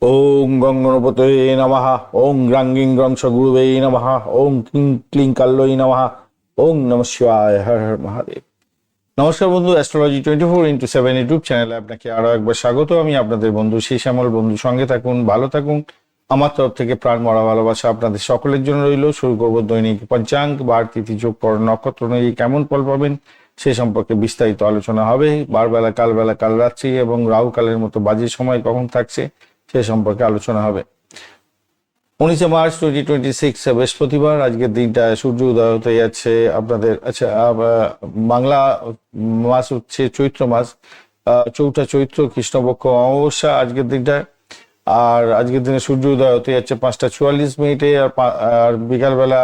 ওং গং গণপতয়ে নমঃ। ওং গ্রাং গিং গ্রং সগুরুবে নমঃ। ওং ক্লিং ক্লিং কাল্লই নমঃ। ওং নমঃ শিবায়। হর হর মহাদেব। নমস্কার বন্ধু, অ্যাস্ট্রোলজি 24x7 ইউটিউব চ্যানেলে আপনাকে আরো একবার স্বাগত। আমি আপনাদের বন্ধু সেই শ্যামল। বন্ধু সঙ্গে থাকুন, ভালো থাকুন। আমার তরফ থেকে প্রাণ মরা ভালোবাসা আপনাদের সকলের জন্য রইল। শুরু করব দৈনিক পঞ্চাঙ্গ, বার তিথি যোগ করণ নক্ষত্র অনুযায়ী কেমন ফল পাবেন সে সম্পর্কে বিস্তারিত আলোচনা হবে। বারবেলা, কালবেলা, কাল রাত্রি এবং রাহু কালের মতো বাজে সময় কখন থাকছে সে সম্পর্কে আলোচনা হবে। 19 মার্চ 2026 বৃহস্পতিবার। আজকের দিনটা সূর্য উদয় হতে যাচ্ছে আপনাদের। আচ্ছা, বাংলা মাস হচ্ছে চৈত্র মাস, চৌঠা চৈত্র, কৃষ্ণপক্ষ অমাবস্যা আজকের দিনটা। আর আজকের দিনে সূর্য উদয় হতে যাচ্ছে 5টা 44 মিনিটে, আর বিকালবেলা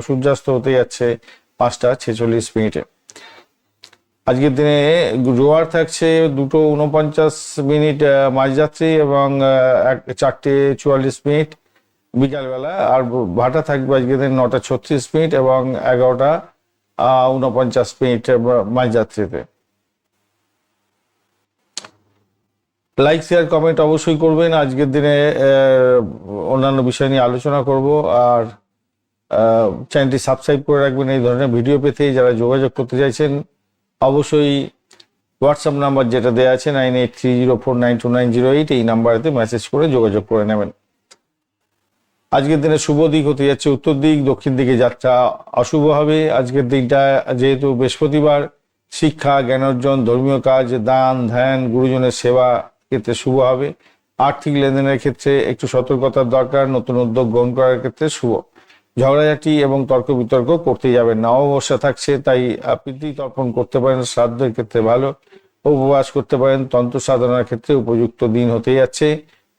সূর্যাস্ত হতে যাচ্ছে 5টা 46 মিনিটে। আজকের দিনে জোয়ার থাকছে 2:49 মাঝরাত্রি এবং 4:44 বিকালবেলা। আর ভাটা থাকবে আজকের দিন 9টা 36 এবং 11টা 49 মাঝরাত্রিতে। লাইক, শেয়ার, কমেন্ট অবশ্যই করবেন। আজকের দিনে অন্যান্য বিষয় নিয়ে আলোচনা করব। আর চ্যানেলটি সাবস্ক্রাইব করে রাখবেন এই ধরনের ভিডিও পেতে। যারা যোগাযোগ করতে চাইছেন অবশ্যই হোয়াটসঅ্যাপ নাম্বার যেটা দেওয়া আছে 9830492908, এই নাম্বারেতে মেসেজ করে যোগাযোগ করে নেবেন। আজকের দিনে শুভ দিক হতে যাচ্ছে উত্তর দিক। দক্ষিণ দিকে যাত্রা অশুভ হবে। আজকের দিনটা যেহেতু বৃহস্পতিবার, শিক্ষা, জ্ঞান অর্জন, ধর্মীয় কাজ, দান ধ্যান, গুরুজনের সেবা ক্ষেত্রে শুভ হবে। আর্থিক লেনদেনের ক্ষেত্রে একটু সতর্কতার দরকার। নতুন উদ্যোগ গ্রহণ করার ক্ষেত্রে শুভ। ঝগড়াঝাটি এবং তর্ক বিতর্ক করতে যাবেন না। অমাবস্যা থাকছে, তাই পিতৃ তর্পণ করতে পারেন। শ্রাদ্ধের ক্ষেত্রে ভালো। উপবাস করতে পারেন। তন্ত্র সাধনার ক্ষেত্রে উপযুক্ত দিন হতে যাচ্ছে।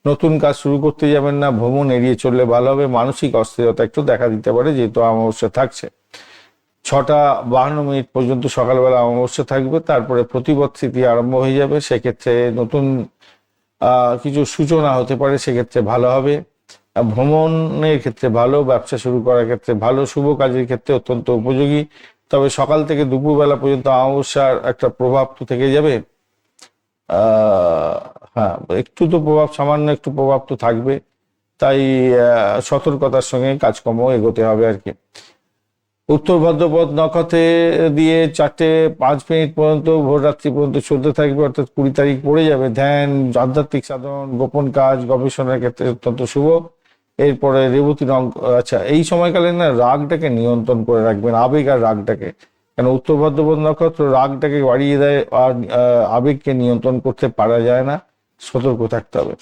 নতুন কাজ শুরু করতে যাবেন না। ভ্রমণ এড়িয়ে চললে ভালো হবে। মানসিক অস্থিরতা একটু দেখা দিতে পারে যেহেতু অমাবস্যা থাকছে। 6টা 52 পর্যন্ত সকালবেলা অমাবস্যা থাকবে, তারপরে প্রতিপদ তিথি আরম্ভ হয়ে যাবে। সেক্ষেত্রে নতুন কিছু সূচনা হতে পারে, সেক্ষেত্রে ভালো হবে। ভ্রমণের ক্ষেত্রে ভালো। ব্যবসা শুরু করার ক্ষেত্রে ভালো। শুভ কাজের ক্ষেত্রে অত্যন্ত উপযোগী। তবে সকাল থেকে দুপুরবেলা পর্যন্ত অমাবস্যার একটা প্রভাব তো থেকে যাবে। হ্যাঁ, একটু তো প্রভাব, সামান্য একটু প্রভাব তো থাকবে। তাই সতর্কতার সঙ্গে কাজকর্ম এগোতে হবে আর কি। উত্তর ভাদ্রপদ নক্ষত্রে দিয়ে 4:05 পর্যন্ত ভোর রাত্রি পর্যন্ত চলতে থাকবে, অর্থাৎ 20 তারিখ পড়ে যাবে। ধ্যান, আধ্যাত্মিক সাধন, গোপন কাজ, গবেষণার ক্ষেত্রে অত্যন্ত শুভ। এরপরে রেবতী আচ্ছা, এই সময়কালে না রাগটাকে নিয়ন্ত্রণ করে রাখবেন, আবেগ আর রাগটাকে। কেন উত্তর ভাদ্রপদ নক্ষত্র রাগটাকে বাড়িয়ে দেয়, আর আবেগকে নিয়ন্ত্রণ করতে পারা যায় না। সতর্ক থাকতে হবে।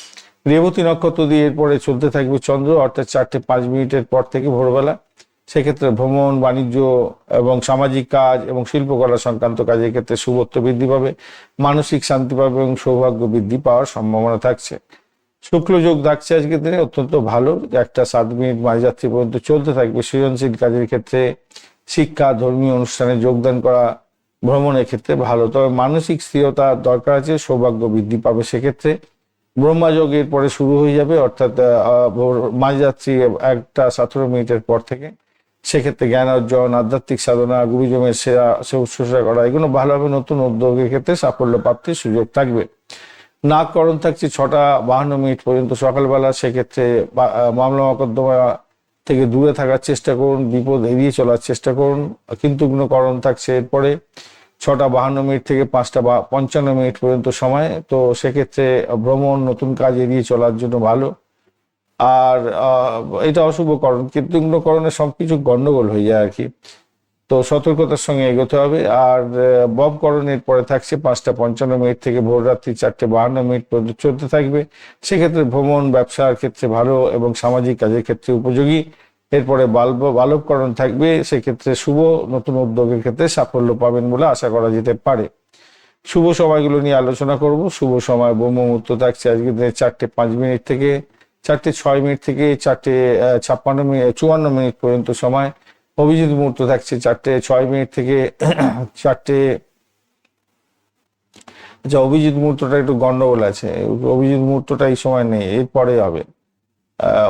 রেবতী নক্ষত্র দিয়ে এরপরে চলতে থাকবে চন্দ্র, অর্থাৎ 4:05 পর থেকে ভোরবেলা। সেক্ষেত্রে ভ্রমণ, বাণিজ্য এবং সামাজিক কাজ এবং শিল্পকলা সংক্রান্ত কাজের ক্ষেত্রে শুভত্ব বৃদ্ধি পাবে। মানসিক শান্তি পাবে এবং সৌভাগ্য বৃদ্ধি পাওয়ার সম্ভাবনা থাকছে। শুক্ল যোগ থাকছে আজকের দিনে অত্যন্ত ভালো। 1টা 7 মাঝরাত্রি পর্যন্ত চলতে থাকবে। সৃজনশীল কাজের ক্ষেত্রে, শিক্ষা, ধর্মীয় অনুষ্ঠানে যোগদান করা, ভ্রমণের ক্ষেত্রে ভালো। তবে মানসিক স্থিরতা দরকার আছে। সৌভাগ্য বৃদ্ধি পাবে। সেক্ষেত্রে ব্রহ্মাযোগ এরপরে শুরু হয়ে যাবে, অর্থাৎ মাঝরাত্রি 1টা 17 পর থেকে। সেক্ষেত্রে জ্ঞান অর্জন, আধ্যাত্মিক সাধনা, গুরুজনের সেরা শুশ্রূষা করা, এগুলো ভালোভাবে। নতুন উদ্যোগের ক্ষেত্রে সাফল্য প্রাপ্তির সুযোগ থাকবে। নাগকরণ থাকছে 6টা 52 পর্যন্ত সকালবেলা। সেক্ষেত্রে মামলা মোকদ্দমা থেকে দূরে থাকার চেষ্টা করুন, বিপদ এড়িয়ে চলার চেষ্টা করুন। কিন্তু করণ থাকছে এরপরে 6টা 52 থেকে 5টা 55 পর্যন্ত সময়। তো সেক্ষেত্রে ভ্রমণ, নতুন কাজ এড়িয়ে চলার জন্য ভালো। আর এটা অশুভ করণ, কীর্তিগ্নকরণে সবকিছু গন্ডগোল হয়ে যায় আর কি। তো সতর্কতার সঙ্গে এগোতে হবে। আর ববকরণের পরে থাকছে 5টা 55 থেকে ভোর রাত্রি 4:52 পর্যন্ত চলতে থাকবে। সেক্ষেত্রে ভ্রমণ, ব্যবসার ক্ষেত্রে ভালো এবং সামাজিক কাজের ক্ষেত্রে উপযোগী। এরপরে বালবকরণ থাকবে। সেক্ষেত্রে শুভ। নতুন উদ্যোগের ক্ষেত্রে সাফল্য পাবেন বলে আশা করা যেতে পারে। শুভ সময়গুলো নিয়ে আলোচনা করব। শুভ সময় ব্রহ্ম মুহূর্ত থাকছে আজকের দিনে 4:05 থেকে 4:06 থেকে 4:54 পর্যন্ত সময়। অভিজিৎ মুহূর্ত থাকছে 4:06 থেকে 4টে। আচ্ছা, অভিজিৎ মুহূর্তটা একটু গন্ডগোল আছে। অভিজিৎ মুহূর্তটা এই সময় নেই, এরপরে হবে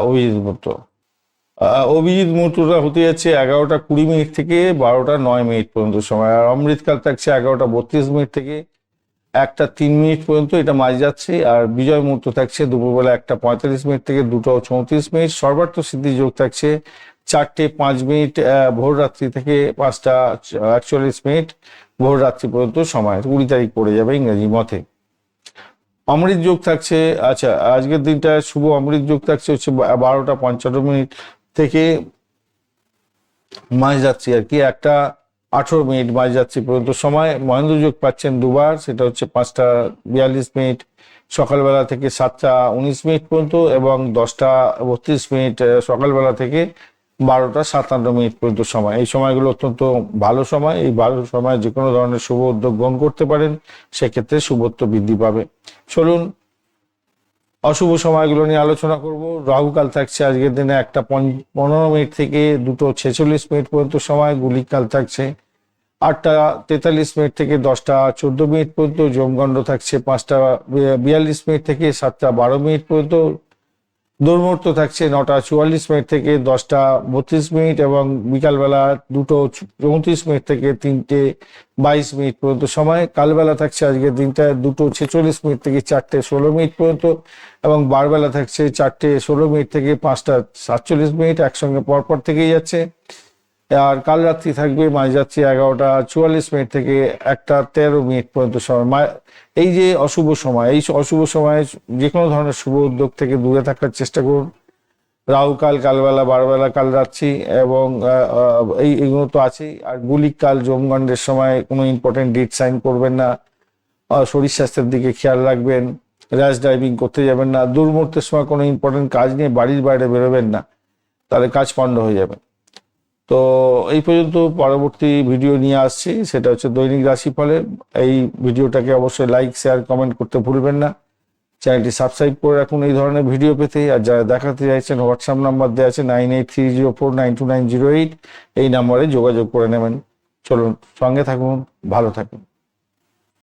অভিজিৎ মুহূর্ত। অভিজিৎ মুহূর্তটা হতে যাচ্ছে 11টা 20 থেকে 12টা 9 পর্যন্ত সময়। আর অমৃতকাল থাকছে 11টা 32 থেকে 1:03 পর্যন্ত এটা মাঝ যাচ্ছে। আর বিজয় মুহূর্ত থাকছে দুপুরবেলা 1:45 থেকে 2:34। সর্বার্থ সিদ্ধি যোগ থাকছে 4:05 ভোর রাত্রি থেকে 5:41 ভোর রাত্রি পর্যন্ত সময়, 20 তারিখ পড়ে যাবে ইংরেজি মতে। অমৃত যোগ থাকছে, আচ্ছা আজকের দিনটা শুভ অমৃত যোগ থাকছে হচ্ছে 12:55 থেকে মাঝ যাচ্ছি আর কি 1:18 মাঝ যাচ্ছি পর্যন্ত সময়। মহেন্দ্র যোগ পাচ্ছেন দুবার, সেটা হচ্ছে 5:42 সকালবেলা থেকে 7:19 পর্যন্ত এবং 10:32 সকালবেলা থেকে 12:57 পর্যন্ত সময়। এই সময়গুলো অত্যন্ত ভালো সময়। এই ভালো সময় যে কোনো ধরনের শুভ উদ্যোগ গ্রহণ করতে পারেন, সেক্ষেত্রে শুভত্ব বৃদ্ধি পাবে। চলুন অশুভ সময়গুলো নিয়ে আলোচনা করব। রাহুকাল থাকছে আজকের দিনে 1:15 থেকে 2:46 পর্যন্ত সময়। গুলিকাল থাকছে 8:43 থেকে 10:14 পর্যন্ত। যমগণ্ড থাকছে 5:42 থেকে 7:12 পর্যন্ত। দুর্মুহূর্ত থাকছে 9:44 থেকে 10:32 এবং বিকালবেলা 2:34 থেকে 3:22 পর্যন্ত সময়। কালবেলা থাকছে আজকের দিনটা 2:46 থেকে 4:16 পর্যন্ত এবং বারবেলা থাকছে 4:16 থেকে 5:47। একসঙ্গে পরপর থেকেই যাচ্ছে। আর কাল রাত্রি থাকবে মাঝরাত্রি 11:44 থেকে 1:13 পর্যন্ত সময়। এই যে অশুভ সময়, এই অশুভ সময়ে যে কোনো ধরনের শুভ উদ্যোগ থেকে দূরে থাকার চেষ্টা করুন। রাহুকাল কালবেলা, বারবেলা, কাল রাত্রি এবং এইগুলো তো আছেই। আর গুলিক কাল যমগণ্ডের সময় কোনো ইম্পর্টেন্ট ডেট সাইন করবেন না। শরীর স্বাস্থ্যের দিকে খেয়াল রাখবেন। র্যাশ ড্রাইভিং করতে যাবেন না। দুর্মুহূর্তের সময় কোনো ইম্পর্টেন্ট কাজ নিয়ে বাড়ির বাইরে বেরোবেন না, তাহলে কাজ পণ্ড হয়ে যাবে। তো এই পর্যন্ত, পরবর্তী ভিডিও নিয়ে আসছি, সেটা হচ্ছে দৈনিক রাশিফলের। এই ভিডিওটাকে অবশ্যই লাইক, শেয়ার, কমেন্ট করতে ভুলবেন না। চ্যানেলটি সাবস্ক্রাইব করে রাখুন এই ধরনের ভিডিও পেতে। আর যারা দেখাতে চাইছেন, হোয়াটসঅ্যাপ নাম্বার দেওয়া আছে 9830492908, এই নাম্বারে যোগাযোগ করে নেবেন। চলুন সঙ্গে থাকুন, ভালো থাকুন।